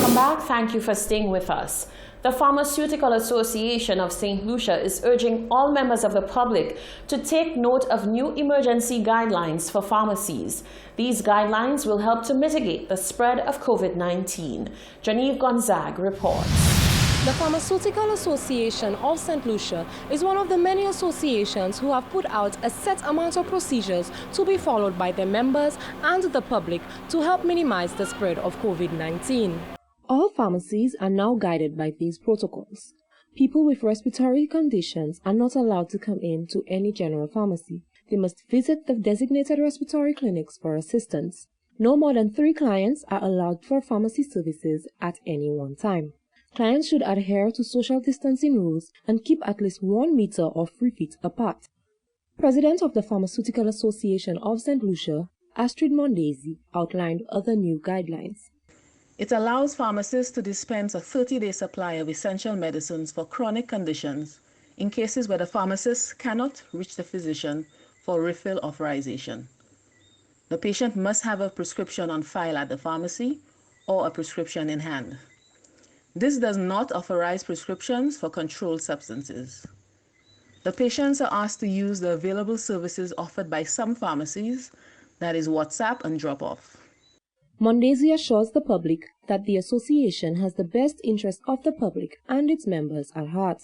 Welcome back. Thank you for staying with us. The Pharmaceutical Association of St. Lucia is urging all members of the public to take note of new emergency guidelines for pharmacies. These guidelines will help to mitigate the spread of COVID-19. Genevieve Gonzague reports. The Pharmaceutical Association of St. Lucia is one of the many associations who have put out a set amount of procedures to be followed by their members and the public to help minimize the spread of COVID-19. All pharmacies are now guided by these protocols. People with respiratory conditions are not allowed to come in to any general pharmacy. They must visit the designated respiratory clinics for assistance. No more than 3 clients are allowed for pharmacy services at any one time. Clients should adhere to social distancing rules and keep at least 1 meter or 3 feet apart. President of the Pharmaceutical Association of St. Lucia, Astrid Mondesi, outlined other new guidelines. It allows pharmacists to dispense a 30-day supply of essential medicines for chronic conditions in cases where the pharmacist cannot reach the physician for refill authorization. The patient must have a prescription on file at the pharmacy or a prescription in hand. This does not authorize prescriptions for controlled substances. The patients are asked to use the available services offered by some pharmacies, that is WhatsApp and drop-off. Mondesi assures the public that the association has the best interest of the public and its members at heart.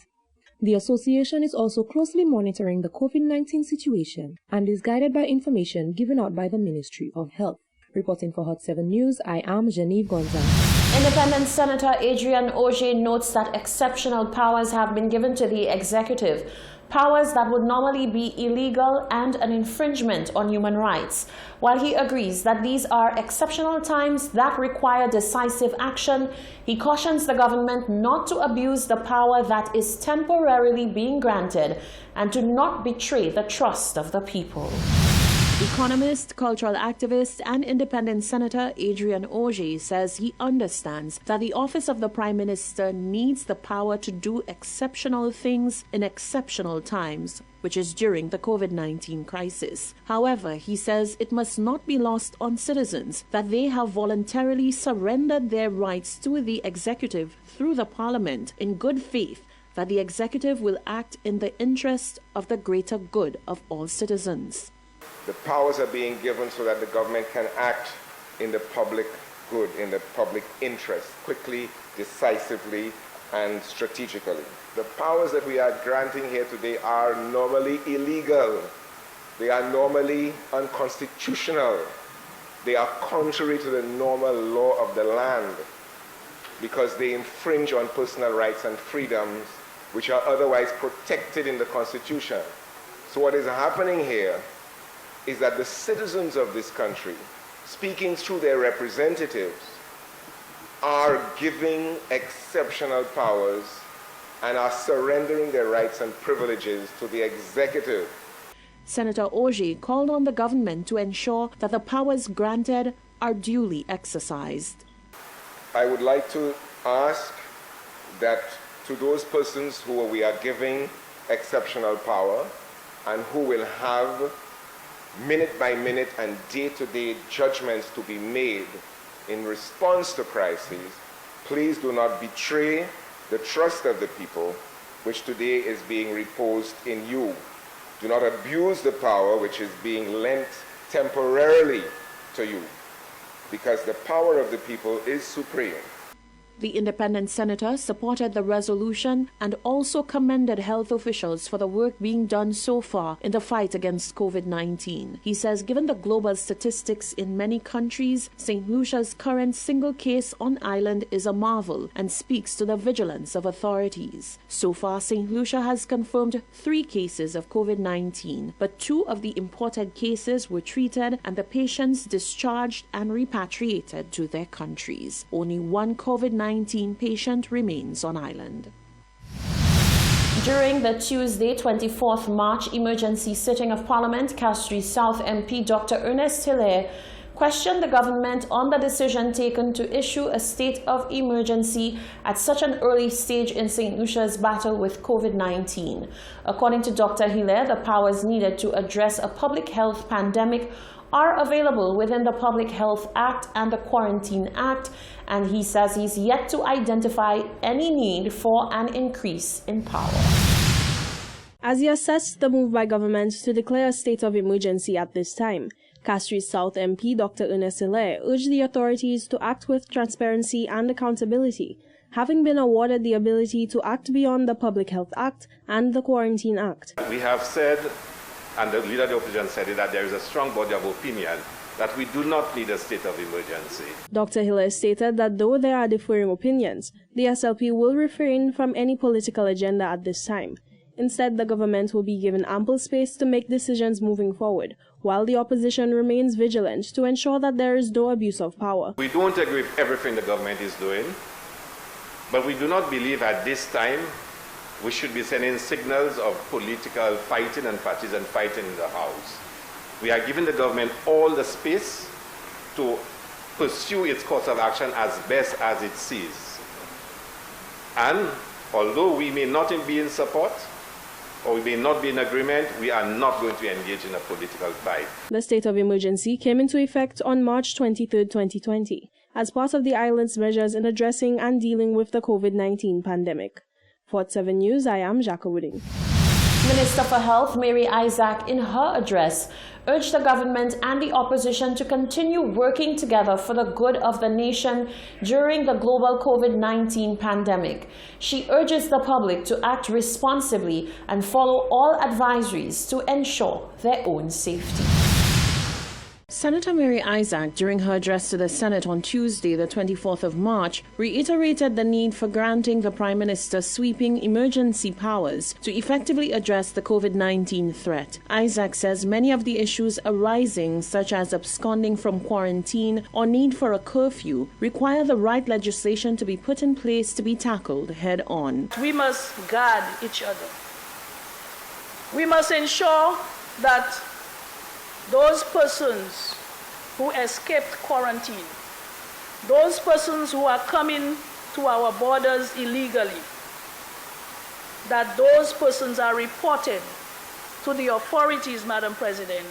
The association is also closely monitoring the COVID-19 situation and is guided by information given out by the Ministry of Health. Reporting for Hot 7 News, I am Genevieve Gonzague. Independent Senator Adrian Auger notes that exceptional powers have been given to the executive, powers that would normally be illegal and an infringement on human rights. While he agrees that these are exceptional times that require decisive action, he cautions the government not to abuse the power that is temporarily being granted and to not betray the trust of the people. Economist, cultural activist, and independent Senator Adrian Auger says he understands that the office of the Prime Minister needs the power to do exceptional things in exceptional times, which is during the COVID-19 crisis. However, he says it must not be lost on citizens that they have voluntarily surrendered their rights to the executive through the Parliament in good faith that the executive will act in the interest of the greater good of all citizens. The powers are being given so that the government can act in the public good, in the public interest, quickly, decisively, and strategically. The powers that we are granting here today are normally illegal. They are normally unconstitutional. They are contrary to the normal law of the land because they infringe on personal rights and freedoms which are otherwise protected in the Constitution. So what is happening here is that the citizens of this country, speaking through their representatives, are giving exceptional powers and are surrendering their rights and privileges to the executive. Senator Auger called on the government to ensure that the powers granted are duly exercised. I would like to ask that to those persons who we are giving exceptional power and who will have minute by minute and day-to-day judgments to be made in response to crises, please do not betray the trust of the people, which today is being reposed in you. Do not abuse the power which is being lent temporarily to you, because the power of the people is supreme. The independent senator supported the resolution and also commended health officials for the work being done so far in the fight against COVID-19. He says given the global statistics in many countries, St. Lucia's current single case on island is a marvel and speaks to the vigilance of authorities. So far, St. Lucia has confirmed 3 cases of COVID-19, but 2 of the imported cases were treated and the patients discharged and repatriated to their countries. Only 1 COVID-19 patient remains on island. During the Tuesday, 24th March emergency sitting of Parliament, Castries South MP Dr. Ernest Hilaire questioned the government on the decision taken to issue a state of emergency at such an early stage in St. Lucia's battle with COVID-19. According to Dr. Hilaire, the powers needed to address a public health pandemic are available within the Public Health Act and the Quarantine Act, and he says he's yet to identify any need for an increase in power. As he assessed the move by government to declare a state of emergency at this time, Castries South MP Dr. Ernest Hilaire urged the authorities to act with transparency and accountability, having been awarded the ability to act beyond the Public Health Act and the Quarantine Act. We have said, and the leader of the opposition said it, that there is a strong body of opinion that we do not need a state of emergency. Dr. Hilaire stated that though there are differing opinions, the SLP will refrain from any political agenda at this time. Instead, the government will be given ample space to make decisions moving forward, while the opposition remains vigilant to ensure that there is no abuse of power. We don't agree with everything the government is doing, but we do not believe at this time we should be sending signals of political fighting and partisan fighting in the House. We are giving the government all the space to pursue its course of action as best as it sees. And although we may not be in support, or we may not be in agreement, we are not going to engage in a political fight. The state of emergency came into effect on March 23, 2020, as part of the island's measures in addressing and dealing with the COVID-19 pandemic. For 7 News, I am Jacques Wooding. Minister for Health Mary Isaac, in her address, urged the government and the opposition to continue working together for the good of the nation during the global COVID-19 pandemic. She urges the public to act responsibly and follow all advisories to ensure their own safety. Senator Mary Isaac, during her address to the Senate on Tuesday, the 24th of March, reiterated the need for granting the Prime Minister sweeping emergency powers to effectively address the COVID-19 threat. Isaac says many of the issues arising, such as absconding from quarantine or need for a curfew, require the right legislation to be put in place to be tackled head-on. We must guard each other. We must ensure that those persons who escaped quarantine, those persons who are coming to our borders illegally, that those persons are reported to the authorities, Madam President,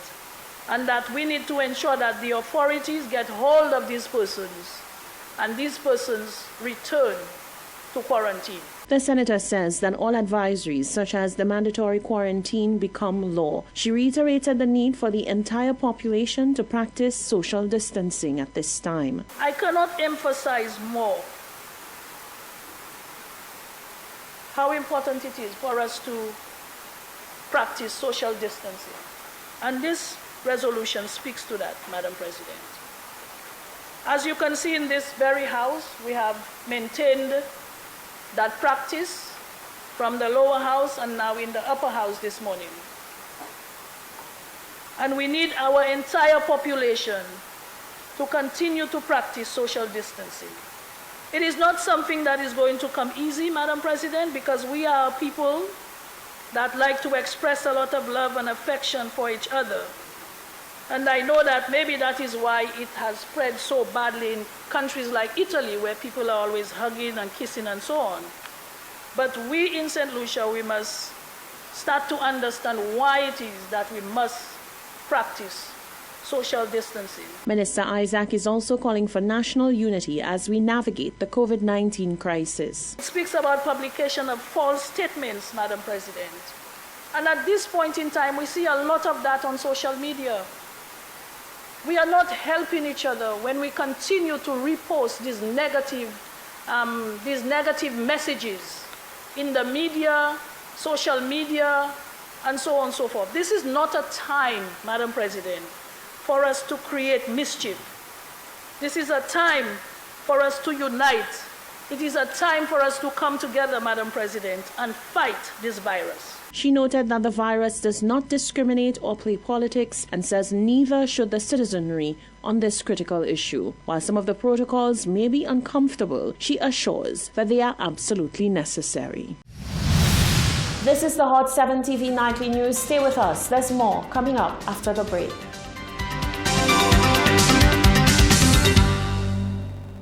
and that we need to ensure that the authorities get hold of these persons and these persons return to quarantine. The senator says that all advisories, such as the mandatory quarantine, become law. She reiterated the need for the entire population to practice social distancing at this time. I cannot emphasize more how important it is for us to practice social distancing. And this resolution speaks to that, Madam President. As you can see in this very House, we have maintained that practice from the lower house and now in the upper house this morning. And we need our entire population to continue to practice social distancing. It is not something that is going to come easy, Madam President, because we are people that like to express a lot of love and affection for each other. And I know that maybe that is why it has spread so badly in countries like Italy, where people are always hugging and kissing and so on. But we in St. Lucia, we must start to understand why it is that we must practice social distancing. Minister Isaac is also calling for national unity as we navigate the COVID-19 crisis. It speaks about publication of false statements, Madam President. And at this point in time, we see a lot of that on social media. We are not helping each other when we continue to repost these negative messages in the media, social media, and so on and so forth. This is not a time, Madam President, for us to create mischief. This is a time for us to unite. It is a time for us to come together, Madam President, and fight this virus. She noted that the virus does not discriminate or play politics and says neither should the citizenry on this critical issue. While some of the protocols may be uncomfortable, she assures that they are absolutely necessary. This is the Hot 7 TV Nightly News. Stay with us. There's more coming up after the break.